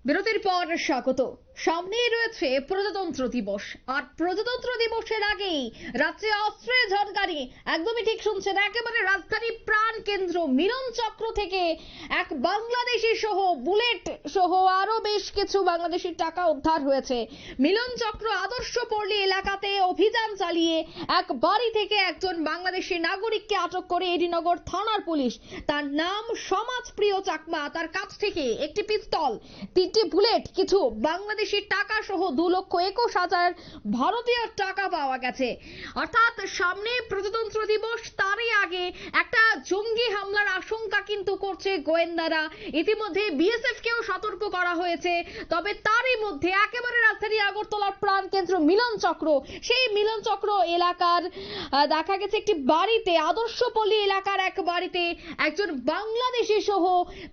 বিরতির পর স্বাগত। সামনেই রয়েছে প্রজাতন্ত্র দিবস, আর প্রজাতন্ত্র দিবসের আগেই রাজ্যে অস্ত্রের ঝনকারি। একদমই ঠিক শুনছেন, একেবারে রাজধানীর প্রাণ কেন্দ্র মিলন চক্র থেকে এক বাংলাদেশি সহ বুলেট সহ আরো বেশ কিছু বাংলাদেশি টাকা উদ্ধার হয়েছে। মিলন চক্র আদর্শ পল্লী এলাকাতে অভিযান চালিয়ে এক বাড়ি থেকে একজন বাংলাদেশি নাগরিককে আটক করে এডিনগর থানার পুলিশ। তার নাম সমাজপ্রিয় চাকমা। তার কাছ থেকে একটি পিস্তল, তিনটি বুলেট, কিছু বাংলাদেশি টাকা সহ 2,21,000 ভারতীয় টাকা পাওয়া গেছে। অর্থাৎ সামনে প্রজাতন্ত্র দিবস, তারই আগে একটা জঙ্গি হামলার আশঙ্কা কিন্তু করছে গোয়েন্দারা। ইতিমধ্যে বিএসএফ কেও সতর্ক করা হয়েছে। তবে তারই মধ্যে একেবারে রাজধানী আগরতলার প্রাণ কেন্দ্র মিলন চক্র, সেই মিলন চক্র এলাকার দেখা গেছে একটি বাড়িতে, আদর্শপল্লী এলাকার এক বাড়িতে একজন বাংলাদেশি সহ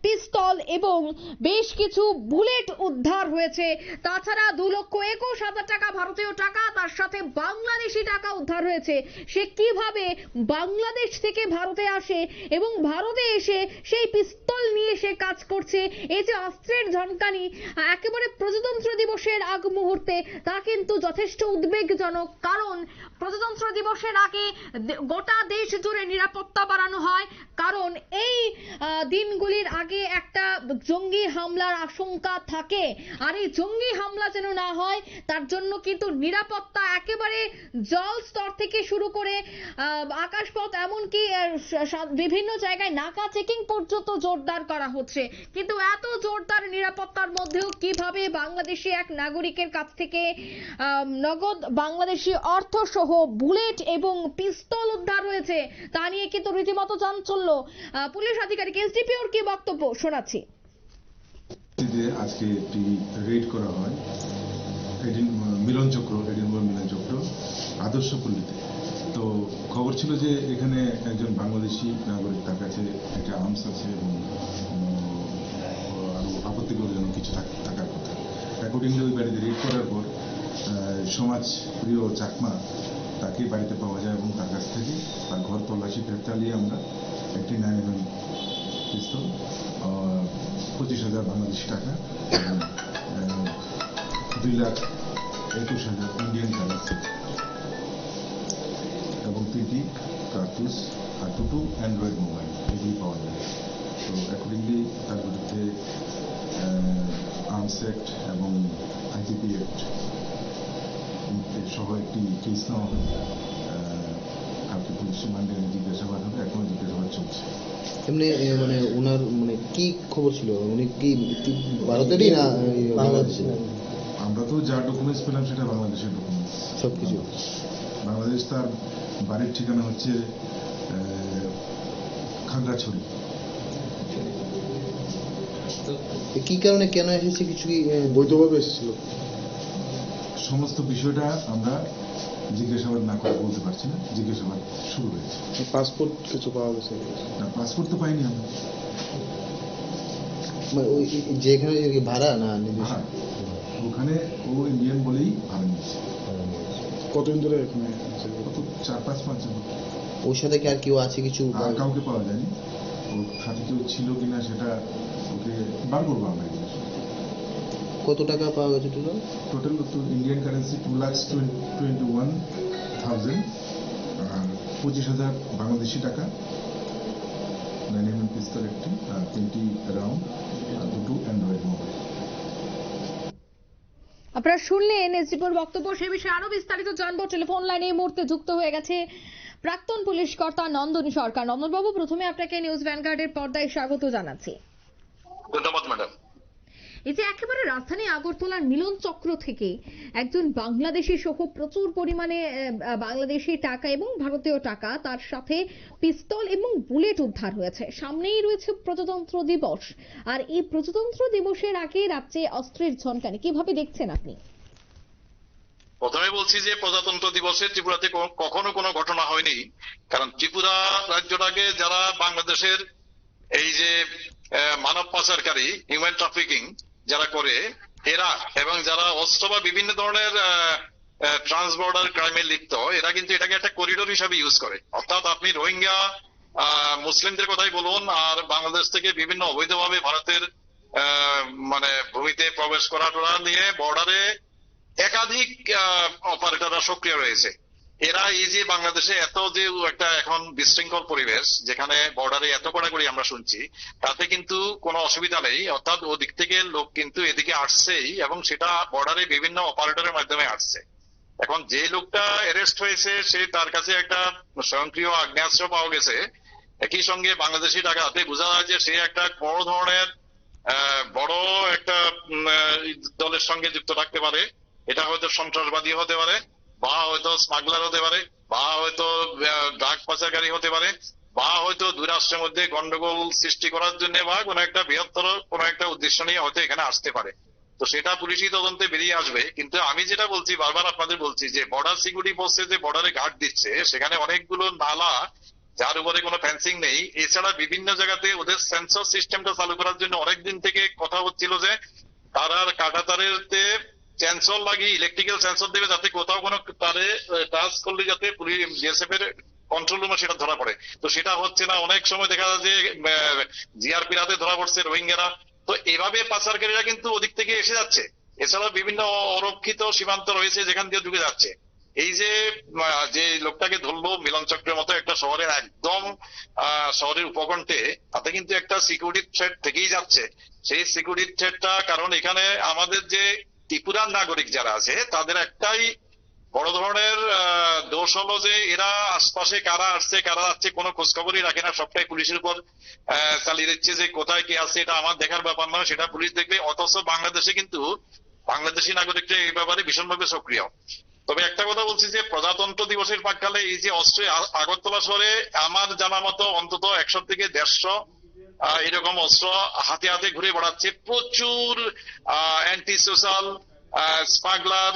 পিস্তল এবং বেশ কিছু বুলেট উদ্ধার হয়েছে। তাছাড়া 2,21,000 টাকা ভারতীয় টাকা, তার সাথে বাংলাদেশি টাকা উদ্ধার হয়েছে। সে কিভাবে বাংলাদেশ থেকে ভারতে আসে এবং ভারতে এসে সেই পিস্তল নিয়ে সে কাজ করছে, এই যে অস্ত্রের ঝনকানি একেবারে প্রজাতন্ত্র দিবসের আগ মুহূর্তে, তা কিন্তু যথেষ্ট উদ্বেগজনক। কারণ প্রজাতন্ত্র দিবসের আগে গোটা দেশ জুড়ে নিরাপত্তা বাড়ানো হয়, কারণ এই দিনগুলির আগে একটা জঙ্গি হামলার আশঙ্কা থাকে। আর এই জঙ্গি হামলা যেন না হয়, তার জন্য কিন্তু নিরাপত্তা একেবারে জল স্তর থেকে শুরু করে আকাশপথ, এমনকি বিভিন্ন জায়গায় নাকা চেকিং পর্যন্ত জোরদার করা হচ্ছে। কিন্তু এত জোরদার নিরাপত্তার মধ্যেও কিভাবে বাংলাদেশি এক নাগরিকের কাছ থেকে নগদ বাংলাদেশি অর্থ সহ বুলেট এবং পিস্তল উদ্ধার হয়েছে, তা নিয়ে কিন্তু রীতিমতো চাঞ্চল্য। পুলিশ আধিকারিক এসডিপিওর কি বক্তব্য শোনাচ্ছি। আজকে একটি রেড করা হয় মিলন চক্র, মিলন চক্র আদর্শপল্লীতে। তো খবর ছিল যে এখানে একজন বাংলাদেশি নাগরিক, তার কাছে একটা আর্মস আছে এবং আরো আপত্তিকরজনক কিছু থাকার কথা। অ্যাকর্ডিংলি ওই বাড়িতে রেড করার পর সমাজপ্রিয় চাকমা তাকে বাড়িতে পাওয়া যায় এবং তার কাছ থেকে তার ঘর তল্লাশি চালিয়ে আমরা একটি 9mm পিস্তল, 25,000 বাংলাদেশি টাকা এবং 2,21,000 ইন্ডিয়ান কারেন্সি এবং 3টি কার্তুজ আর 2টো অ্যান্ড্রয়েড মোবাইল, এগুলি পাওয়া যায়। তো অ্যাকর্ডিংলি তার বিরুদ্ধে আর্মস অ্যাক্ট এবং আইজিপি অ্যাক্ট সহ একটি কেস নেওয়া হয়। কালকে পুলিশ রিমান্ডে জিজ্ঞাসাবাদ হবে, এখনো জিজ্ঞাসাবাদ চলছে। এমনি মানে ওনার মানে কি খবর ছিল, উনি কি ভারতেরই না বাংলাদেশি? আমরা তো যা ডকুমেন্টস পেলাম সেটা বাংলাদেশের ডকুমেন্টস, সবকিছু বাংলাদেশ। তার বাড়ির ঠিকানা হচ্ছে খাগড়াছড়ি। কি কারণে কেন এসেছে, কিছু কি বৈধভাবে এসেছিল? সমস্ত বিষয়টা আমরা জিজ্ঞাসাবাদ না করে বলতে পারছি না। জিজ্ঞাসাবাদ শুরু হয়েছে। পাসপোর্ট কিছু পাওয়া গেছে? না, পাসপোর্ট তো পাইনি আমরা। ওই যেখানে ভাড়া না হ্যাঁ, ওখানে ও ইন্ডিয়ান বলেই ভাড়া নিয়েছে। কতদিন ধরে এখানে? কত, 4-5 জন। ওর সাথে কি আর কেউ আছে? কিছু কাউকে পাওয়া যায়নি। ওর সাথে কেউ ছিল কিনা সেটা ওকে বার করবো আমরা। কত টাকা পাওয়া গেছে টোটাল? টোটাল তো ইন্ডিয়ান কারেন্সি 2,21,000 আর 25,000 বাংলাদেশি টাকা, 9mm পিস্তল একটি, আর 3টি রাউন্ড, আর 2টো অ্যান্ড্রয়েড মোবাইল। আপনারা শুনলেন এসডিপিওর বক্তব্য। সে বিষয়ে আরো বিস্তারিত জানবো। টেলিফোন লাইনে এই মুহূর্তে যুক্ত হয়ে গেছে প্রাক্তন পুলিশ কর্তা নন্দনী সরকার। নন্দনবাবু, প্রথমে আপনাকে নিউজ ভ্যানগার্ডের পর্দায় স্বাগত জানাচ্ছি। ধন্যবাদ ম্যাডাম। এই যে একেবারে রাজধানী আগরতলার মিলন চক্র থেকে একজন বাংলাদেশি সহ প্রচুর পরিমাণে বাংলাদেশি টাকা এবং ভারতীয় টাকা, তার সাথে পিস্তল এবং বুলেট উদ্ধার হয়েছে। সামনেই রয়েছে প্রজাতন্ত্র দিবস, আর এই প্রজাতন্ত্র দিবসের আগে রাজ্যে অস্ত্রের ঝনকানি কিভাবে দেখছেন আপনি? প্রথমে বলছি যে প্রজাতন্ত্র দিবসে ত্রিপুরাতে কখনো কোনো ঘটনা হয়নি, কারণ ত্রিপুরা রাজ্যটাকে যারা বাংলাদেশের এই যে মানব পাচারকারী, হিউম্যান ট্রাফিকিং যারা করে এরা, এবং যারা অস্ত্র বা বিভিন্ন ধরনের ট্রান্সবর্ডার ক্রাইমে লিপ্ত, এরা কিন্তু এটাকে একটা করিডোর হিসাবে ইউজ করে। অর্থাৎ আপনি রোহিঙ্গা মুসলিমদের কথাই বলুন, আর বাংলাদেশ থেকে বিভিন্ন অবৈধভাবে ভারতের মানে ভূমিতে প্রবেশ প্রবেশ করা টোরা নিয়ে বর্ডারে একাধিক অপারেটররা সক্রিয় রয়েছে। এরা এই যে বাংলাদেশে এত যে একটা এখন বিশৃঙ্খল পরিবেশ, যেখানে বর্ডারে এত কড়াকড়ি আমরা শুনছি, তাতে কিন্তু কোনো অসুবিধা নেই। অর্থাৎ ওদিক থেকে লোক কিন্তু এদিকে আসছেই, এবং সেটা বর্ডারে বিভিন্ন অপারেটরের মাধ্যমে আসছে। এখন যে লোকটা অ্যারেস্ট হয়েছে, সে তার কাছে একটা স্বয়ংক্রিয় আগ্নেয়াস্ত্র পাওয়া গেছে। একই সঙ্গে বাংলাদেশি টাকা হাতে বোঝা যায় যে সে একটা বড় ধরনের বড় একটা দলের সঙ্গে যুক্ত থাকতে পারে। এটা হয়তো সন্ত্রাসবাদী হতে পারে, বা হয়তো স্মাগলার হতে পারে, বা হয়তো ড্রাগ পাচারকারী হতে পারে, বা হয়তো দুই রাষ্ট্রের মধ্যে গন্ডগোল সৃষ্টি করার জন্য, বা কোনো একটা বৃহত্তর কোনো একটা উদ্দেশ্য নিয়ে হয়তো এখানে আসতে পারে। তো সেটা পুলিশি তদন্তে বেরিয়ে আসবে। কিন্তু আমি যেটা বলছি, বারবার আপনাদের বলছি, যে বর্ডার সিকিউরিটি ফোর্সে যে বর্ডারে গার্ড দিচ্ছে, সেখানে অনেকগুলো নালা যার উপরে কোনো ফেন্সিং নেই। এছাড়া বিভিন্ন জায়গাতে ওদের সেন্সর সিস্টেমটা চালু করার জন্য অনেকদিন থেকে কথা হচ্ছিল যে তারা কাঁটাতারের সেন্সর লাগিয়ে ইলেকট্রিক্যাল সেন্সর দেবে, যাতে কোথাও কোনো তারে টাচ করলে যাতে বিএসএফ এর কন্ট্রোল রুমে সেটা ধরা পড়ে। তো সেটা হচ্ছে না। অনেক সময় দেখা যায় যে জিআরপির হাতে ধরা পড়ছে রোহিঙ্গারা। তো এভাবে পাচারকারীরা কিন্তু ওদিক থেকে এসে যাচ্ছে। এছাড়াও বিভিন্ন অরক্ষিত সীমান্ত রয়েছে যেখান দিয়ে ঢুকে যাচ্ছে। এই যে যে লোকটাকে ধরলো মিলন চক্রের মতো একটা শহরের একদম শহরের উপকণ্ঠে, তাতে কিন্তু একটা সিকিউরিটি থ্রেট থেকেই যাচ্ছে। সেই সিকিউরিটি থ্রেটটা, কারণ এখানে আমাদের যে ত্রিপুরার নাগরিক যারা আছে, তাদের একটাই বড় ধরনের দোষ হলো যে এরা আশপাশে কারা আসছে কারা যাচ্ছে কোনো খোঁজখবরই রাখে না। সবটাই পুলিশের উপর চালিয়ে দিচ্ছে যে কোথায় কে আছে, এটা আমার দেখার ব্যাপার নয়, সেটা পুলিশ দেখবে। অথচ বাংলাদেশে কিন্তু বাংলাদেশি নাগরিকরা এই ব্যাপারে ভীষণভাবে সক্রিয়। তবে একটা কথা বলছি, যে প্রজাতন্ত্র দিবসের প্রাক্কালে এই যে অস্ত্রে আগরতলা শহরে আমার জানা মতো অন্তত 100 থেকে 150 এরকম অস্ত্র হাতে হাতে ঘুরে বেড়াচ্ছে। প্রচুর অ্যান্টি সোশ্যাল স্মাগলার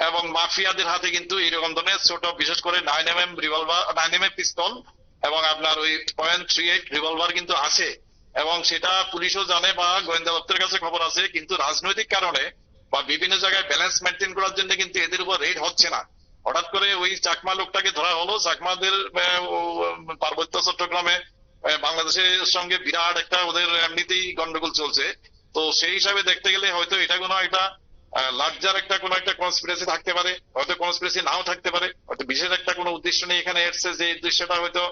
এবং মাফিয়াদের হাতে কিন্তু এইরকম ধরনের ছোট, বিশেষ করে 9mm রিভলভার, 9mm পিস্তল এবং আপনার ওই .38 রিভলভার কিন্তু আছে। এবং সেটা পুলিশও জানে বা গোয়েন্দা দপ্তরের কাছে খবর আছে। কিন্তু রাজনৈতিক কারণে বা বিভিন্ন জায়গায় ব্যালেন্স মেনটেন করার জন্য কিন্তু এদের উপর রেড হচ্ছে না। হঠাৎ করে ওই চাকমা লোকটাকে ধরা হলো। চাকমাদের পার্বত্য চট্টগ্রামে বাংলাদেশের সঙ্গে বিরাট একটা ওদের এমনিতেই গন্ডগোল চলছে। তো সেই হিসাবে দেখতে গেলে হয়তো এটা কোনো একটা লার্জার একটা কোনো একটা কনস্পিরেসি থাকতে পারে, হয়তো কনস্পিরেসি নাও থাকতে পারে, হয়তো বিশেষ একটা কোনো উদ্দেশ্য নিয়ে এখানে এসছে, যে উদ্দেশ্যটা হয়তো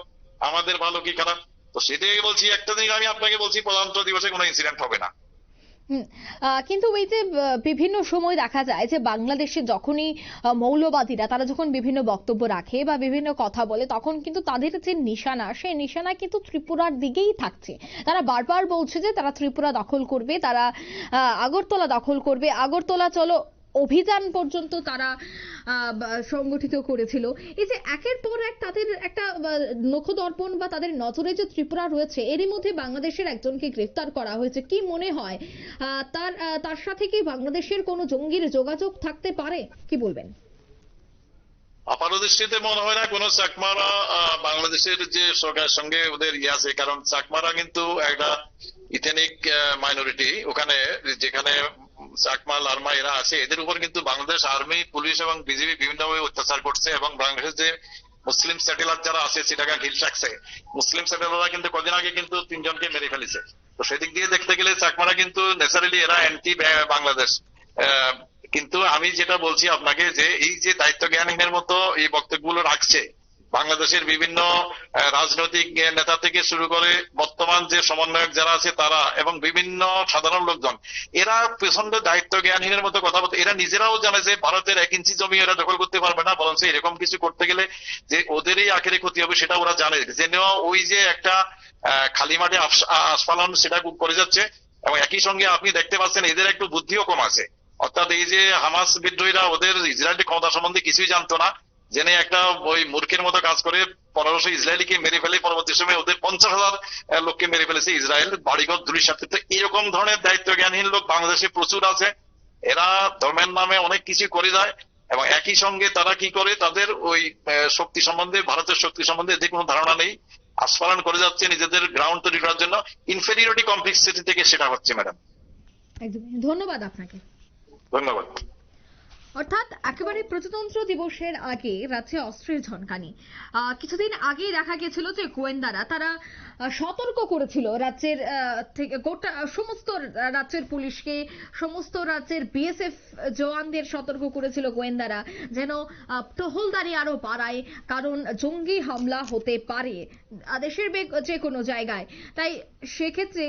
আমাদের ভালো কি খারাপ। তো সেটাই বলছি, একটা জিনিস আমি আপনাকে বলছি, প্রজাতন্ত্র দিবসে কোনো ইনসিডেন্ট হবে না। কিন্তু এই যে বিভিন্ন সময় দেখা যায় যে বাংলাদেশে যখনই মৌলবাদীরা তারা যখন বিভিন্ন বক্তব্য রাখে বা বিভিন্ন কথা বলে, তখন কিন্তু তাদের যে নিশানা, সেই নিশানা কিন্তু ত্রিপুরার দিকেই থাকছে। তারা বারবার বলছে যে তারা ত্রিপুরা দখল করবে, তারা আগরতলা দখল করবে, আগরতলা চলো অভিযান পর্যন্ত তারা সংগঠিত করেছিল। এই যে একের পর এক তাদের একটা নখদর্পণ বা তাদের নজরে যে ত্রিপুরা রয়েছে, এরই মধ্যে বাংলাদেশের একজনকে গ্রেফতার করা হয়েছে। কি মনে হয় তার সাথে কি বাংলাদেশের কোনো জঙ্গির যোগাযোগ থাকতে পারে? কি বলবেন? আপাত দৃষ্টিতে মনে হয় না কোনো চাকমারা বাংলাদেশের যে সরকারের সঙ্গে ওদের আছে। কারণ চাকমারা কিন্তু একটা ইথেনিক মাইনরিটি। ওখানে যেখানে চাকমা লারমা এরা আছে, এদের উপর কিন্তু বাংলাদেশ আর্মি, পুলিশ এবং বিজিবি বিভিন্নভাবে অত্যাচার করছে। এবং বাংলাদেশের যে মুসলিম সেটেলার যারা আছে, সেটাকে ঘিল রাখছে। মুসলিম সেটেলাররা কিন্তু কদিন আগে কিন্তু 3 জনকে মেরে ফেলেছে। তো সেদিক দিয়ে দেখতে গেলে চাকমারা কিন্তু ন্যাচারালি এরা অ্যান্টি বাংলাদেশ। কিন্তু আমি যেটা বলছি আপনাকে, যে এই যে দায়িত্ব জ্ঞানহীনের মতো এই বক্তব্যগুলো রাখছে বাংলাদেশের বিভিন্ন রাজনৈতিক নেতা থেকে শুরু করে বর্তমান যে সমন্বয়ক যারা আছে তারা, এবং বিভিন্ন সাধারণ লোকজন, এরা প্রচন্ড দায়িত্ব জ্ঞানহীনের মতো কথা বলতে। এরা নিজেরাও জানে যে ভারতের 1 ইঞ্চি জমি এরা দখল করতে পারবে না, বরঞ্চ এরকম কিছু করতে গেলে যে ওদেরই আখেরে ক্ষতি হবে সেটা ওরা জানে। জেনেও ওই যে একটা খালি মাঠে আস্ফালন সেটা করে যাচ্ছে। এবং একই সঙ্গে আপনি দেখতে পাচ্ছেন এদের একটু বুদ্ধিও কম আছে। অর্থাৎ এই যে হামাস বিদ্রোহীরা ওদের ইসরায়েলের ক্ষমতা সম্বন্ধে কিছুই জানতো না, জেনে একটা ওই মূর্খের মতো কাজ করে 1500 ইসরায়েলিকে মেরে ফেলে। পরবর্তী সময় ওদের 50,000 লোককে মেরে ফেলেছে ইসরায়েল, বাড়িঘর ধুলির সাথে। তো এরকম ধরনের দায়িত্ব জ্ঞানহীন লোক বাংলাদেশে প্রচুর আছে। এরা ধর্মের নামে অনেক কিছু করে যায়। এবং একই সঙ্গে তারা কি করে, তাদের ওই শক্তি সম্বন্ধে, ভারতের শক্তি সম্বন্ধে এদের কোনো ধারণা নেই। আস্ফালন করে যাচ্ছে নিজেদের গ্রাউন্ড তৈরি করার জন্য। ইনফেরিয়রিটি কমপ্লেক্সিটি থেকে সেটা হচ্ছে। ম্যাডাম, একদম ধন্যবাদ আপনাকে। ধন্যবাদ। অর্থাৎ একেবারে প্রজাতন্ত্র দিবসের আগে রাজ্যে অস্ত্রের ঝনকানি। কিছুদিন আগেই দেখা গেছিল যে গোয়েন্দারা তারা সতর্ক করেছিল রাজ্যের থেকে গোটা সমস্ত রাজ্যের পুলিশকে, সমস্ত রাজ্যের বিএসএফ জওয়ানদের সতর্ক করেছিল গোয়েন্দারা যেন টহলদারি আরো বাড়ায়, কারণ জঙ্গি হামলা হতে পারে দেশের যে কোনো জায়গায়। তাই সেক্ষেত্রে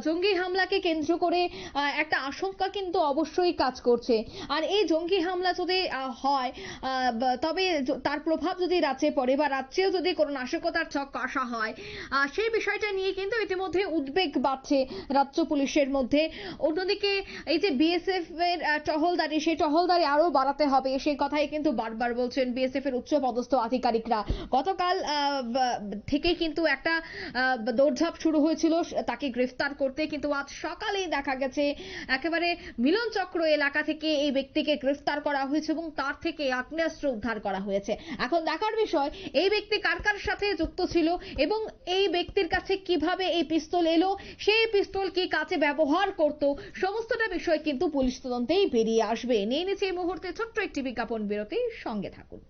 জঙ্গি হামলাকে কেন্দ্র করে একটা আশঙ্কা কিন্তু অবশ্যই কাজ করছে। আর এই জঙ্গি হামলা যদি হয় তবে তার প্রভাব যদি রাজ্যে পড়ে বা রাজ্যেও যদি কোনো নাশকতার ছক কষা হয়, সেই বিষয়টা নিয়ে কিন্তু ইতিমধ্যে উদ্বেগ বাড়ছে রাজ্য পুলিশের মধ্যে। অন্যদিকে এই যে বিএসএফ এর টহলদারি, সেই টহলদারি আরো বাড়াতে হবে, সেই কথাই কিন্তু বারবার বলছেন বিএসএফ এর উচ্চ পদস্থ আধিকারিকরা। গতকাল থেকেই কিন্তু একটা দৌড়ঝাঁপ শুরু হয়েছিল তাকে গ্রেফতার করতে, কিন্তু আজ সকালেই দেখা গেছে একেবারে মিলন চক্র এলাকা থেকে এই ব্যক্তিকে গ্রেফতার করা হয়েছে এবং তার থেকে আগ্নেয়াস্ত্র উদ্ধার করা হয়েছে। এখন দেখার বিষয় এই ব্যক্তি কার কার সাথে যুক্ত ছিল এবং এই ব্যক্তির কাছে কিভাবে এই পিস্তল এলো, সেই পিস্তল কি কাজে ব্যবহার করত, সমস্তটা বিষয় কিন্তু পুলিশ তদন্তেই বেরিয়ে আসবে। নিয়ে নিচ্ছে এই মুহূর্তে ছোট্ট একটি বিজ্ঞাপন বিরতি, সঙ্গে থাকুন।